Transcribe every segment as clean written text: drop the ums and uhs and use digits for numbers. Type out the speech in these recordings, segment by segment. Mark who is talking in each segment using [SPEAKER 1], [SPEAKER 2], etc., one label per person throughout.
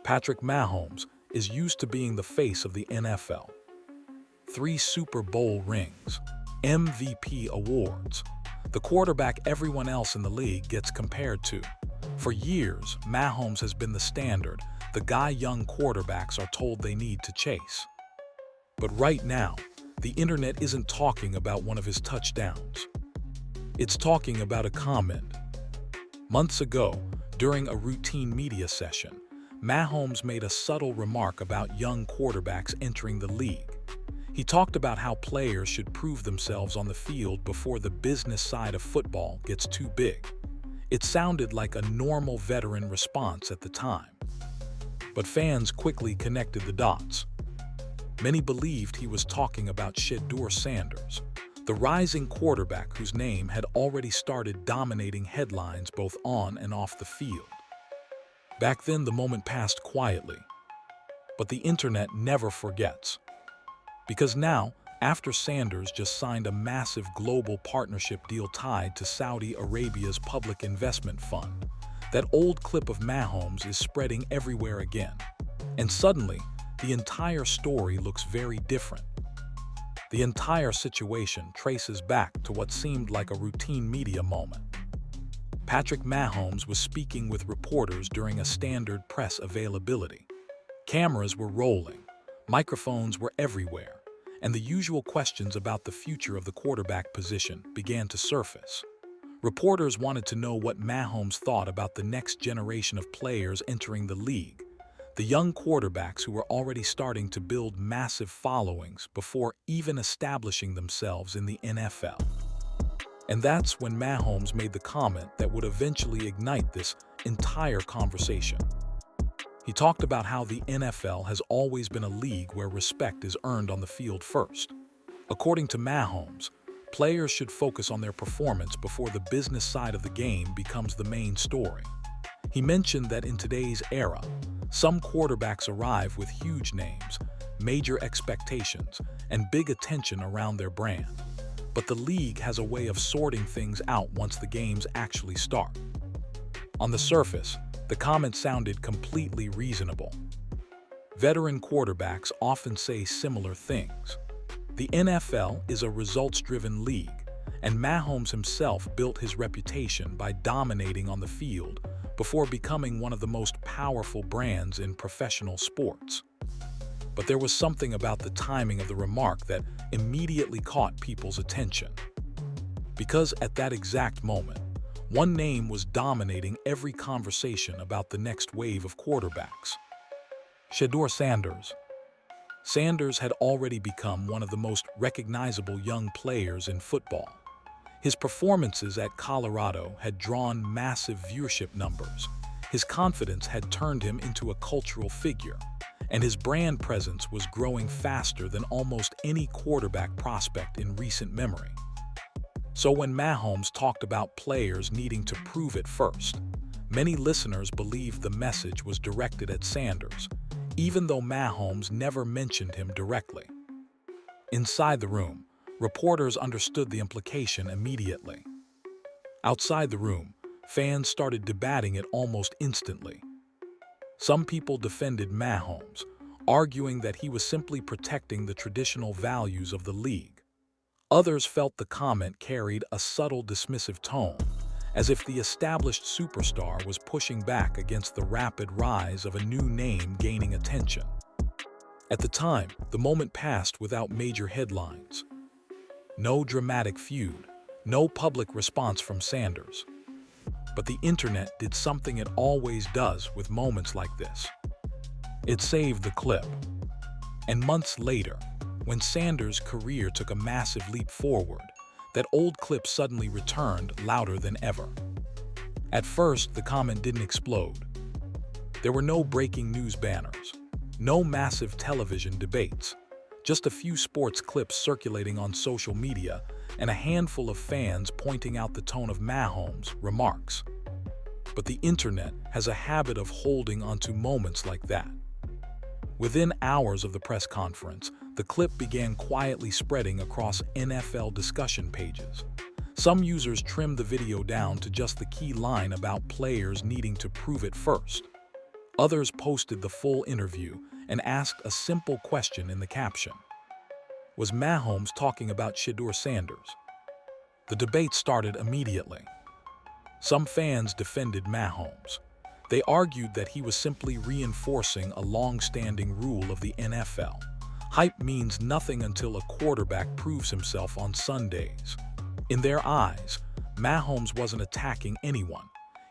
[SPEAKER 1] Patrick Mahomes is used to being the face of the NFL. 3 Super Bowl rings, MVP awards, the quarterback everyone else in the league gets compared to. For years, Mahomes has been the standard, the guy young quarterbacks are told they need to chase. But right now, the internet isn't talking about one of his touchdowns. It's talking about a comment. Months ago, during a routine media session, Mahomes made a subtle remark about young quarterbacks entering the league. He talked about how players should prove themselves on the field before the business side of football gets too big. It sounded like a normal veteran response at the time. But fans quickly connected the dots. Many believed he was talking about Shedeur Sanders, the rising quarterback whose name had already started dominating headlines both on and off the field. Back then, the moment passed quietly. But the internet never forgets. Because now, after Sanders just signed a massive global partnership deal tied to Saudi Arabia's public investment fund, that old clip of Mahomes is spreading everywhere again. And suddenly, the entire story looks very different. The entire situation traces back to what seemed like a routine media moment. Patrick Mahomes was speaking with reporters during a standard press availability. Cameras were rolling, microphones were everywhere, and the usual questions about the future of the quarterback position began to surface. Reporters wanted to know what Mahomes thought about the next generation of players entering the league, the young quarterbacks who were already starting to build massive followings before even establishing themselves in the NFL. And that's when Mahomes made the comment that would eventually ignite this entire conversation. He talked about how the NFL has always been a league where respect is earned on the field first. According to Mahomes, players should focus on their performance before the business side of the game becomes the main story. He mentioned that in today's era, some quarterbacks arrive with huge names, major expectations, and big attention around their brand. But the league has a way of sorting things out once the games actually start. On the surface, the comment sounded completely reasonable. Veteran quarterbacks often say similar things. The NFL is a results-driven league, and Mahomes himself built his reputation by dominating on the field before becoming one of the most powerful brands in professional sports. But there was something about the timing of the remark that immediately caught people's attention. Because at that exact moment, one name was dominating every conversation about the next wave of quarterbacks. Shedeur Sanders. Sanders had already become one of the most recognizable young players in football. His performances at Colorado had drawn massive viewership numbers. His confidence had turned him into a cultural figure, and his brand presence was growing faster than almost any quarterback prospect in recent memory. So when Mahomes talked about players needing to prove it first, many listeners believed the message was directed at Sanders, even though Mahomes never mentioned him directly. Inside the room, reporters understood the implication immediately. Outside the room, fans started debating it almost instantly. Some people defended Mahomes, arguing that he was simply protecting the traditional values of the league. Others felt the comment carried a subtle dismissive tone, as if the established superstar was pushing back against the rapid rise of a new name gaining attention. At the time, the moment passed without major headlines. No dramatic feud, no public response from Sanders. But the internet did something it always does with moments like this. It saved the clip. And months later, when Sanders' career took a massive leap forward, that old clip suddenly returned louder than ever. At first, the comment didn't explode. There were no breaking news banners, no massive television debates, just a few sports clips circulating on social media and a handful of fans pointing out the tone of Mahomes' remarks. But the internet has a habit of holding onto moments like that. Within hours of the press conference, the clip began quietly spreading across NFL discussion pages. Some users trimmed the video down to just the key line about players needing to prove it first. Others posted the full interview and asked a simple question in the caption. Was Mahomes talking about Shedeur Sanders? The debate started immediately. Some fans defended Mahomes. They argued that he was simply reinforcing a long-standing rule of the NFL. Hype means nothing until a quarterback proves himself on Sundays. In their eyes, Mahomes wasn't attacking anyone.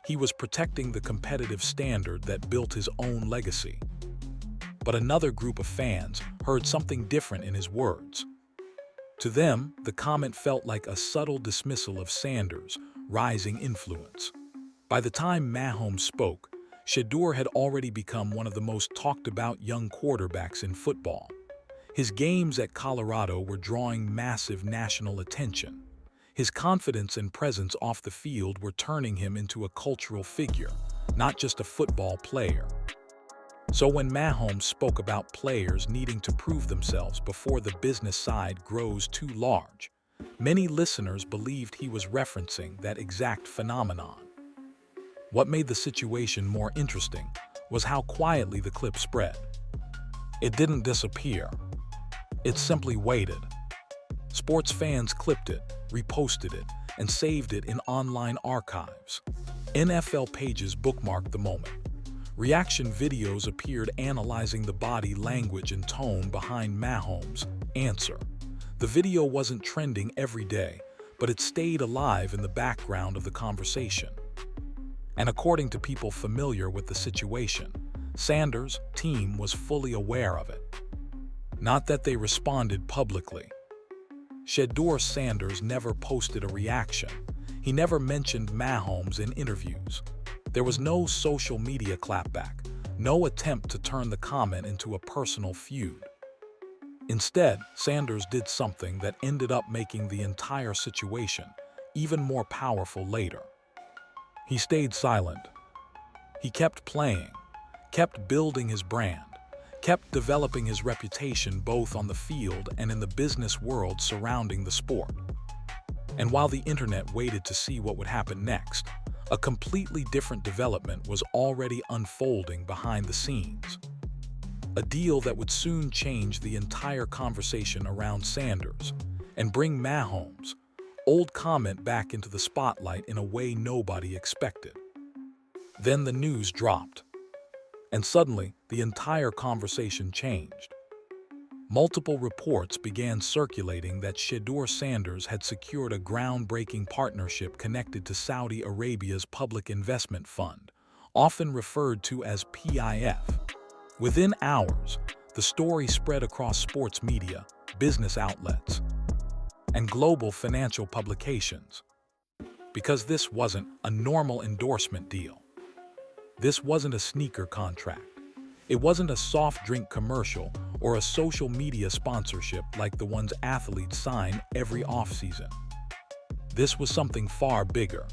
[SPEAKER 1] He was protecting the competitive standard that built his own legacy. But another group of fans heard something different in his words. To them, the comment felt like a subtle dismissal of Sanders' rising influence. By the time Mahomes spoke, Shedeur had already become one of the most talked-about young quarterbacks in football. His games at Colorado were drawing massive national attention. His confidence and presence off the field were turning him into a cultural figure, not just a football player. So when Mahomes spoke about players needing to prove themselves before the business side grows too large, many listeners believed he was referencing that exact phenomenon. What made the situation more interesting was how quietly the clip spread. It didn't disappear. It simply waited. Sports fans clipped it, reposted it, and saved it in online archives. NFL pages bookmarked the moment. Reaction videos appeared analyzing the body language and tone behind Mahomes' answer. The video wasn't trending every day, but it stayed alive in the background of the conversation. And according to people familiar with the situation, Sanders' team was fully aware of it. Not that they responded publicly. Shedeur Sanders never posted a reaction. He never mentioned Mahomes in interviews. There was no social media clapback, no attempt to turn the comment into a personal feud. Instead, Sanders did something that ended up making the entire situation even more powerful later. He stayed silent. He kept playing, kept building his brand, kept developing his reputation both on the field and in the business world surrounding the sport. And while the internet waited to see what would happen next, a completely different development was already unfolding behind the scenes. A deal that would soon change the entire conversation around Sanders and bring Mahomes' old comment back into the spotlight in a way nobody expected. Then the news dropped, and suddenly the entire conversation changed. Multiple reports began circulating that Shedeur Sanders had secured a groundbreaking partnership connected to Saudi Arabia's Public Investment Fund, often referred to as PIF. Within hours, the story spread across sports media, business outlets, and global financial publications. Because this wasn't a normal endorsement deal. This wasn't a sneaker contract. It wasn't a soft drink commercial or a social media sponsorship like the ones athletes sign every offseason. This was something far bigger.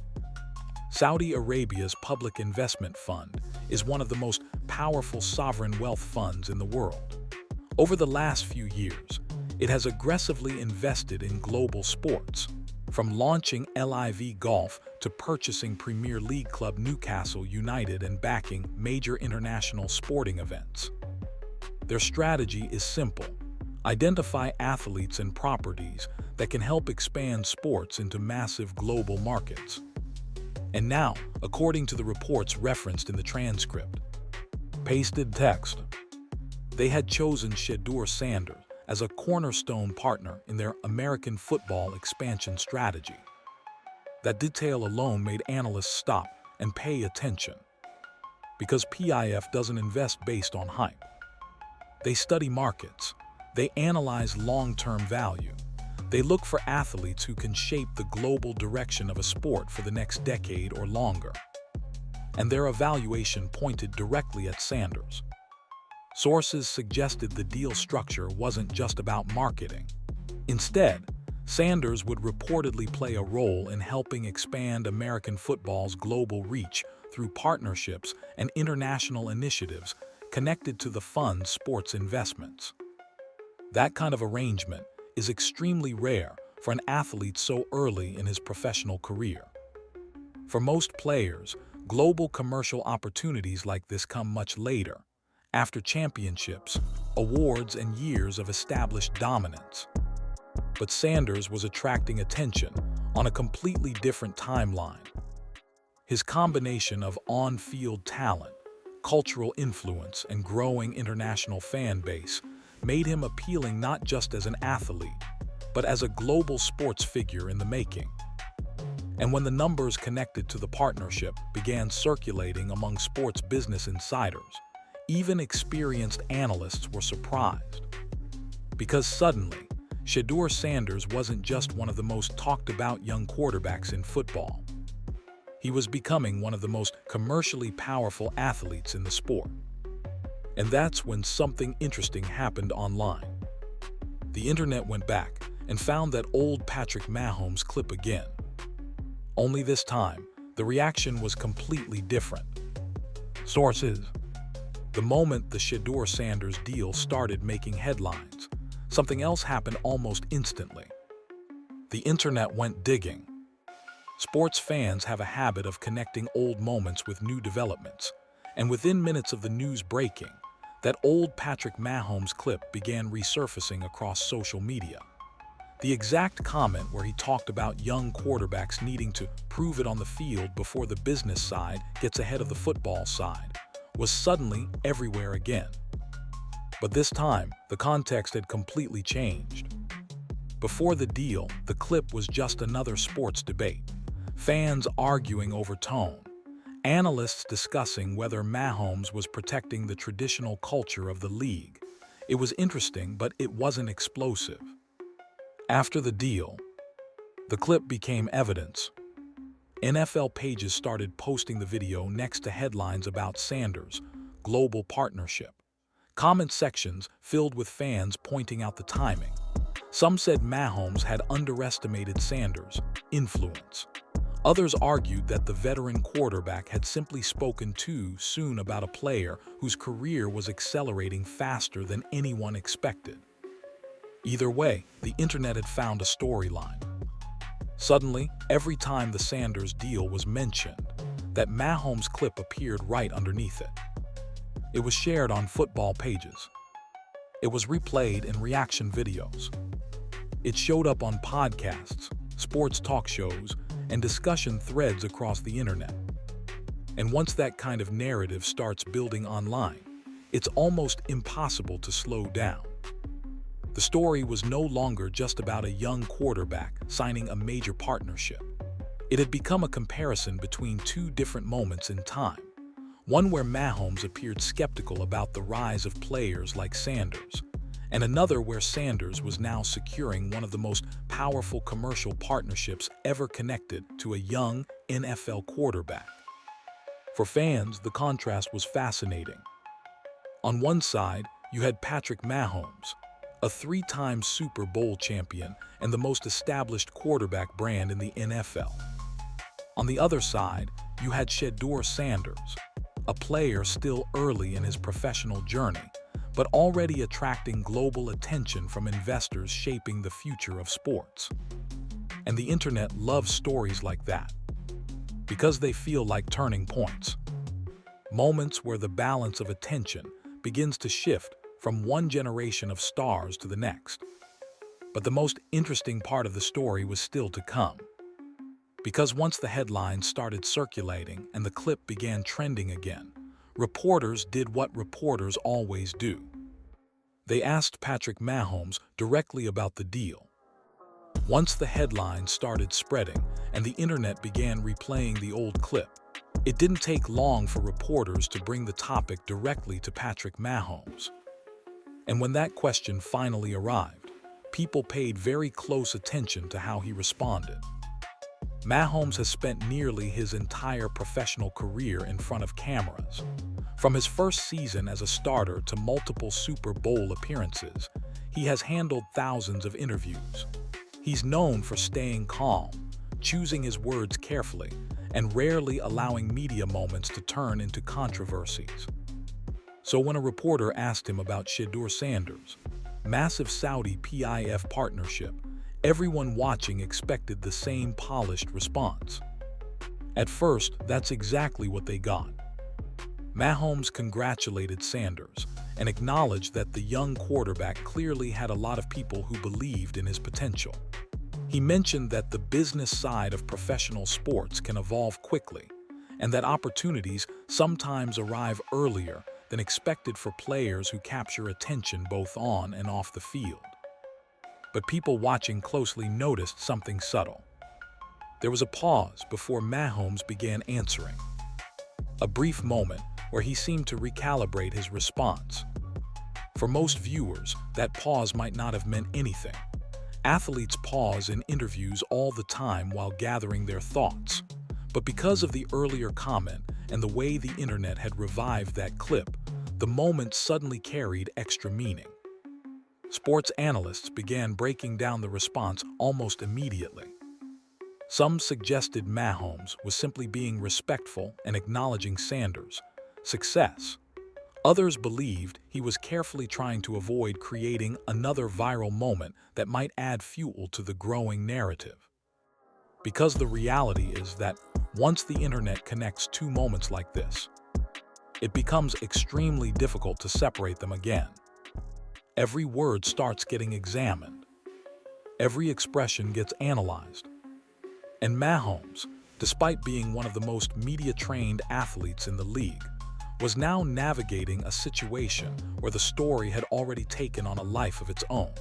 [SPEAKER 1] Saudi Arabia's Public Investment Fund is one of the most powerful sovereign wealth funds in the world. Over the last few years, it has aggressively invested in global sports, from launching LIV Golf to purchasing Premier League club Newcastle United and backing major international sporting events. Their strategy is simple: identify athletes and properties that can help expand sports into massive global markets. And now, according to the reports referenced in the transcript, pasted text, they had chosen Shedeur Sanders as a cornerstone partner in their American football expansion strategy. That detail alone made analysts stop and pay attention. Because PIF doesn't invest based on hype. They study markets. They analyze long-term value. They look for athletes who can shape the global direction of a sport for the next decade or longer. And their evaluation pointed directly at Sanders. Sources suggested the deal structure wasn't just about marketing. Instead, Sanders would reportedly play a role in helping expand American football's global reach through partnerships and international initiatives connected to the fund's sports investments. That kind of arrangement is extremely rare for an athlete so early in his professional career. For most players, Global commercial opportunities like this come much later, after championships, awards, and years of established dominance. But Sanders was attracting attention on a completely different timeline. His combination of on-field talent, cultural influence, and growing international fan base made him appealing not just as an athlete, but as a global sports figure in the making. And when the numbers connected to the partnership began circulating among sports business insiders, even experienced analysts were surprised. Because suddenly, Shedeur Sanders wasn't just one of the most talked-about young quarterbacks in football. He was becoming one of the most commercially powerful athletes in the sport. And that's when something interesting happened online. The internet went back and found that old Patrick Mahomes clip again. Only this time, the reaction was completely different. Sources: the moment the Shedeur Sanders deal started making headlines, something else happened almost instantly. The internet went digging. Sports fans have a habit of connecting old moments with new developments, and within minutes of the news breaking, that old Patrick Mahomes clip began resurfacing across social media. The exact comment where he talked about young quarterbacks needing to prove it on the field before the business side gets ahead of the football side was suddenly everywhere again. But this time, the context had completely changed. Before the deal, the clip was just another sports debate. Fans arguing over tone, analysts discussing whether Mahomes was protecting the traditional culture of the league. It was interesting, but it wasn't explosive. After the deal, the clip became evidence. NFL pages started posting the video next to headlines about Sanders' global partnership. Comment sections filled with fans pointing out the timing. Some said Mahomes had underestimated Sanders' influence. Others argued that the veteran quarterback had simply spoken too soon about a player whose career was accelerating faster than anyone expected. Either way, the internet had found a storyline. Suddenly, every time the Sanders deal was mentioned, that Mahomes clip appeared right underneath it. It was shared on football pages. It was replayed in reaction videos. It showed up on podcasts, sports talk shows, and discussion threads across the internet. And once that kind of narrative starts building online, it's almost impossible to slow down. The story was no longer just about a young quarterback signing a major partnership. It had become a comparison between two different moments in time. One where Mahomes appeared skeptical about the rise of players like Sanders, and another where Sanders was now securing one of the most powerful commercial partnerships ever connected to a young NFL quarterback. For fans, the contrast was fascinating. On one side, you had Patrick Mahomes, a three-time Super Bowl champion and the most established quarterback brand in the NFL. On the other side, you had Shedeur Sanders, a player still early in his professional journey, but already attracting global attention from investors shaping the future of sports. And the internet loves stories like that, because they feel like turning points. Moments where the balance of attention begins to shift from one generation of stars to the next. But the most interesting part of the story was still to come. Because once the headlines started circulating and the clip began trending again, reporters did what reporters always do. They asked Patrick Mahomes directly about the deal. Once the headlines started spreading and the internet began replaying the old clip, it didn't take long for reporters to bring the topic directly to Patrick Mahomes. And when that question finally arrived, people paid very close attention to how he responded. Mahomes has spent nearly his entire professional career in front of cameras. From his first season as a starter to multiple Super Bowl appearances, he has handled thousands of interviews. He's known for staying calm, choosing his words carefully, and rarely allowing media moments to turn into controversies. So when a reporter asked him about Shedeur Sanders' massive Saudi PIF partnership, everyone watching expected the same polished response. At first, that's exactly what they got. Mahomes congratulated Sanders and acknowledged that the young quarterback clearly had a lot of people who believed in his potential. He mentioned that the business side of professional sports can evolve quickly, and that opportunities sometimes arrive earlier than expected for players who capture attention both on and off the field. But people watching closely noticed something subtle. There was a pause before Mahomes began answering. A brief moment where he seemed to recalibrate his response. For most viewers, that pause might not have meant anything. Athletes pause in interviews all the time while gathering their thoughts. But because of the earlier comment and the way the internet had revived that clip, the moment suddenly carried extra meaning. Sports analysts began breaking down the response almost immediately. Some suggested Mahomes was simply being respectful and acknowledging Sanders' success. Others believed he was carefully trying to avoid creating another viral moment that might add fuel to the growing narrative. Because the reality is that once the internet connects two moments like this, it becomes extremely difficult to separate them again. Every word starts getting examined. Every expression gets analyzed. And Mahomes, despite being one of the most media-trained athletes in the league, was now navigating a situation where the story had already taken on a life of its own.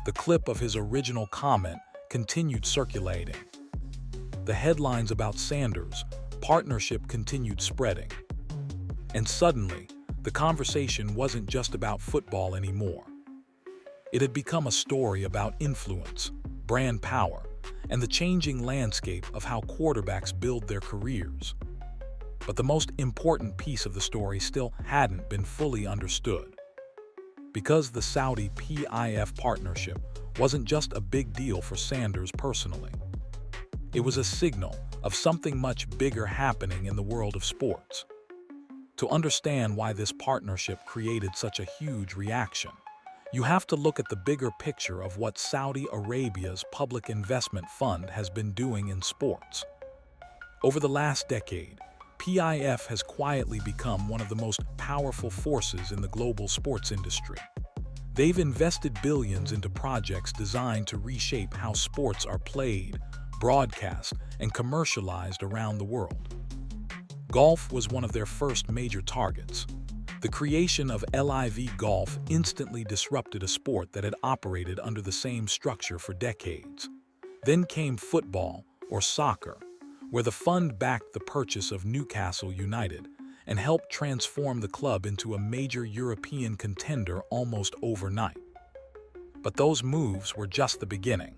[SPEAKER 1] The clip of his original comment continued circulating. The headlines about Sanders' partnership continued spreading. And suddenly, the conversation wasn't just about football anymore. It had become a story about influence, brand power, and the changing landscape of how quarterbacks build their careers. But the most important piece of the story still hadn't been fully understood. Because the Saudi PIF partnership wasn't just a big deal for Sanders personally. It was a signal of something much bigger happening in the world of sports. To understand why this partnership created such a huge reaction, you have to look at the bigger picture of what Saudi Arabia's public investment fund has been doing in sports. Over the last decade, PIF has quietly become one of the most powerful forces in the global sports industry. They've invested billions into projects designed to reshape how sports are played, broadcast, and commercialized around the world. Golf was one of their first major targets. The creation of LIV Golf instantly disrupted a sport that had operated under the same structure for decades. Then came football, or soccer, where the fund backed the purchase of Newcastle United and helped transform the club into a major European contender almost overnight. But those moves were just the beginning.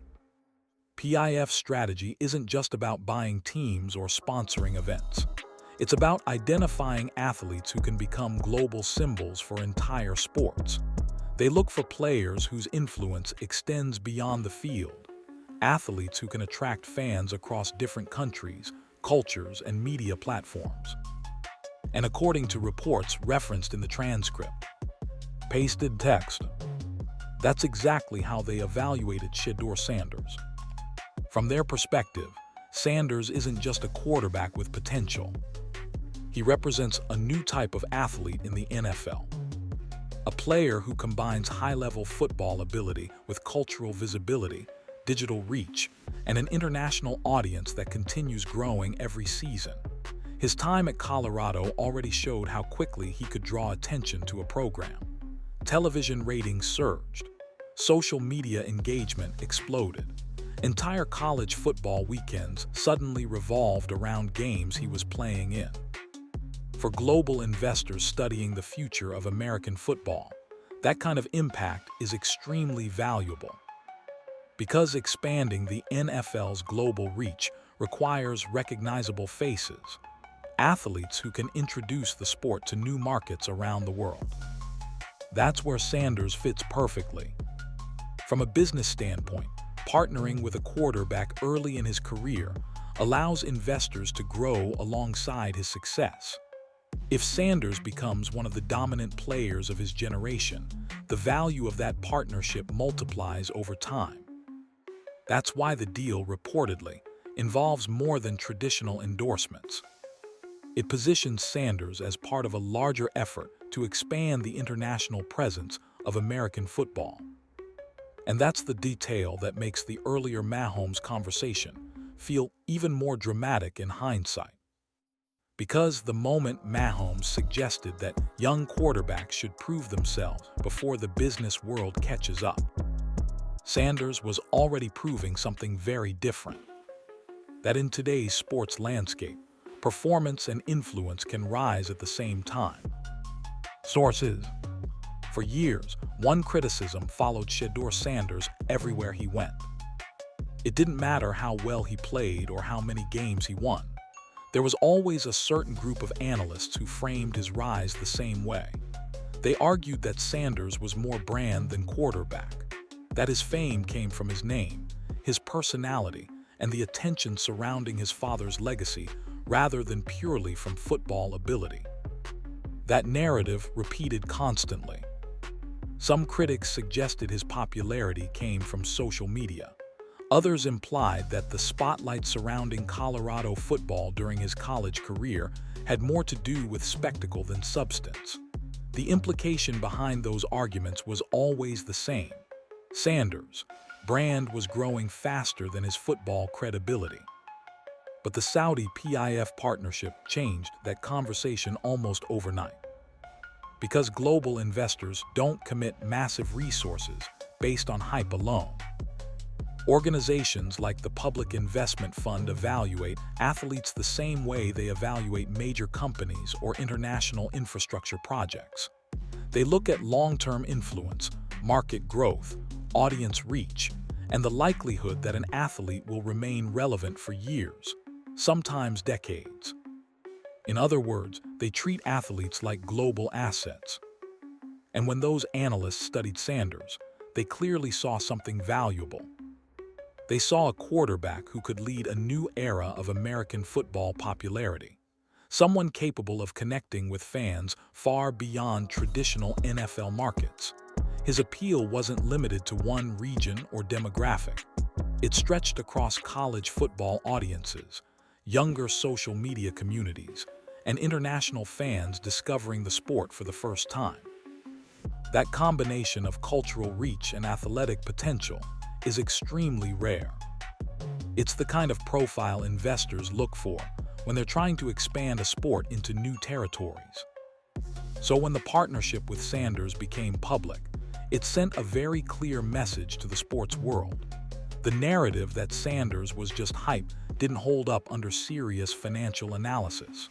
[SPEAKER 1] PIF's strategy isn't just about buying teams or sponsoring events. It's about identifying athletes who can become global symbols for entire sports. They look for players whose influence extends beyond the field, athletes who can attract fans across different countries, cultures, and media platforms. And according to reports referenced in the transcript, pasted text, that's exactly how they evaluated Shedeur Sanders. From their perspective, Sanders isn't just a quarterback with potential. He represents a new type of athlete in the NFL. A player who combines high-level football ability with cultural visibility, digital reach, and an international audience that continues growing every season. His time at Colorado already showed how quickly he could draw attention to a program. Television ratings surged. Social media engagement exploded. Entire college football weekends suddenly revolved around games he was playing in. For global investors studying the future of American football, that kind of impact is extremely valuable. Because expanding the NFL's global reach requires recognizable faces, athletes who can introduce the sport to new markets around the world. That's where Sanders fits perfectly. From a business standpoint, partnering with a quarterback early in his career allows investors to grow alongside his success. If Sanders becomes one of the dominant players of his generation, the value of that partnership multiplies over time. That's why the deal reportedly involves more than traditional endorsements. It positions Sanders as part of a larger effort to expand the international presence of American football. And that's the detail that makes the earlier Mahomes conversation feel even more dramatic in hindsight. Because the moment Mahomes suggested that young quarterbacks should prove themselves before the business world catches up, Sanders was already proving something very different. That in today's sports landscape, performance and influence can rise at the same time. Sources: for years, one criticism followed Shedeur Sanders everywhere he went. It didn't matter how well he played or how many games he won. There was always a certain group of analysts who framed his rise the same way. They argued that Sanders was more brand than quarterback, that his fame came from his name, his personality, and the attention surrounding his father's legacy rather than purely from football ability. That narrative repeated constantly. Some critics suggested his popularity came from social media. Others implied that the spotlight surrounding Colorado football during his college career had more to do with spectacle than substance. The implication behind those arguments was always the same. Sanders' brand was growing faster than his football credibility. But the Saudi PIF partnership changed that conversation almost overnight. Because global investors don't commit massive resources based on hype alone. Organizations like the Public Investment Fund evaluate athletes the same way they evaluate major companies or international infrastructure projects. They look at long-term influence, market growth, audience reach, and the likelihood that an athlete will remain relevant for years, sometimes decades. In other words, they treat athletes like global assets. And when those analysts studied Sanders, they clearly saw something valuable. They saw a quarterback who could lead a new era of American football popularity, someone capable of connecting with fans far beyond traditional NFL markets. His appeal wasn't limited to one region or demographic. It stretched across college football audiences, younger social media communities, and international fans discovering the sport for the first time. That combination of cultural reach and athletic potential is extremely rare. It's the kind of profile investors look for when they're trying to expand a sport into new territories. So when the partnership with Sanders became public, it sent a very clear message to the sports world. The narrative that Sanders was just hype didn't hold up under serious financial analysis.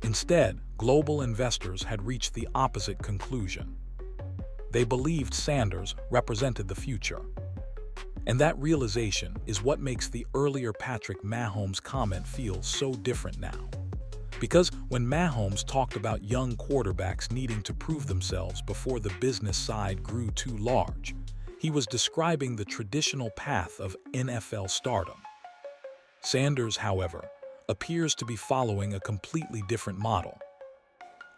[SPEAKER 1] Instead, global investors had reached the opposite conclusion. They believed Sanders represented the future. And that realization is what makes the earlier Patrick Mahomes comment feel so different now. Because when Mahomes talked about young quarterbacks needing to prove themselves before the business side grew too large, he was describing the traditional path of NFL stardom. Sanders, however, appears to be following a completely different model.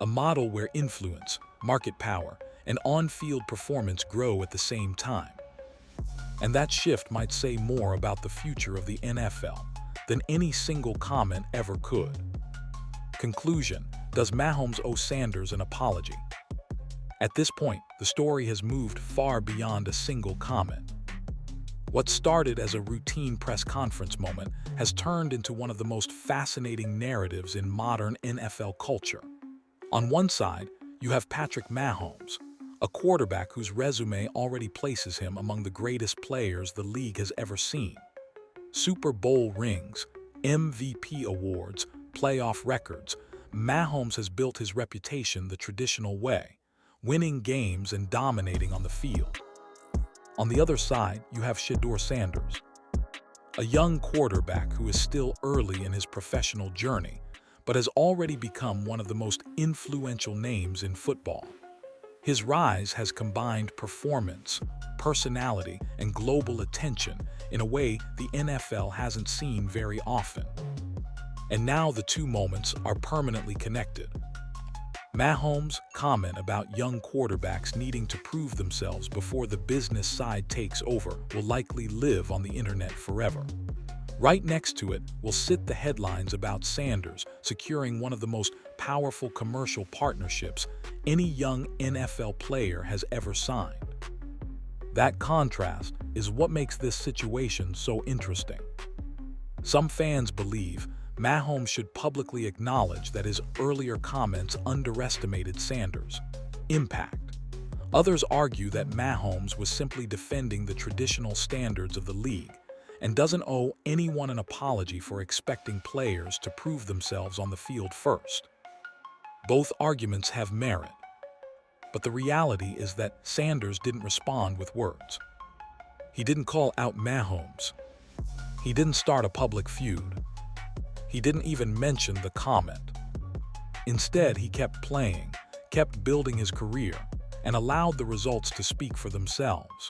[SPEAKER 1] A model where influence, market power, and on-field performance grow at the same time. And that shift might say more about the future of the NFL than any single comment ever could. Conclusion: does Mahomes owe Sanders an apology? At this point, the story has moved far beyond a single comment. What started as a routine press conference moment has turned into one of the most fascinating narratives in modern NFL culture. On one side, you have Patrick Mahomes, a quarterback whose resume already places him among the greatest players the league has ever seen. Super Bowl rings, MVP awards, playoff records. Mahomes has built his reputation the traditional way, winning games and dominating on the field. On the other side, you have Shedeur Sanders, a young quarterback who is still early in his professional journey, but has already become one of the most influential names in football. His rise has combined performance, personality, and global attention in a way the NFL hasn't seen very often. And now the two moments are permanently connected. Mahomes' comment about young quarterbacks needing to prove themselves before the business side takes over will likely live on the internet forever. Right next to it will sit the headlines about Sanders securing one of the most powerful commercial partnerships any young NFL player has ever signed. That contrast is what makes this situation so interesting. Some fans believe Mahomes should publicly acknowledge that his earlier comments underestimated Sanders' impact. Others argue that Mahomes was simply defending the traditional standards of the league and doesn't owe anyone an apology for expecting players to prove themselves on the field first. Both arguments have merit, but the reality is that Sanders didn't respond with words. He didn't call out Mahomes. He didn't start a public feud. He didn't even mention the comment. Instead, he kept playing, kept building his career, and allowed the results to speak for themselves.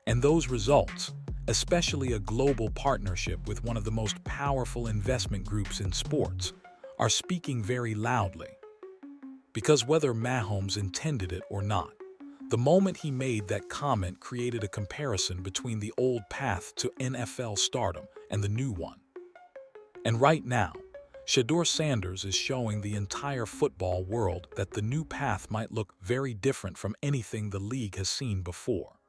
[SPEAKER 1] And those results, especially a global partnership with one of the most powerful investment groups in sports, are speaking very loudly. Because whether Mahomes intended it or not, the moment he made that comment created a comparison between the old path to NFL stardom and the new one. And right now, Shedeur Sanders is showing the entire football world that the new path might look very different from anything the league has seen before.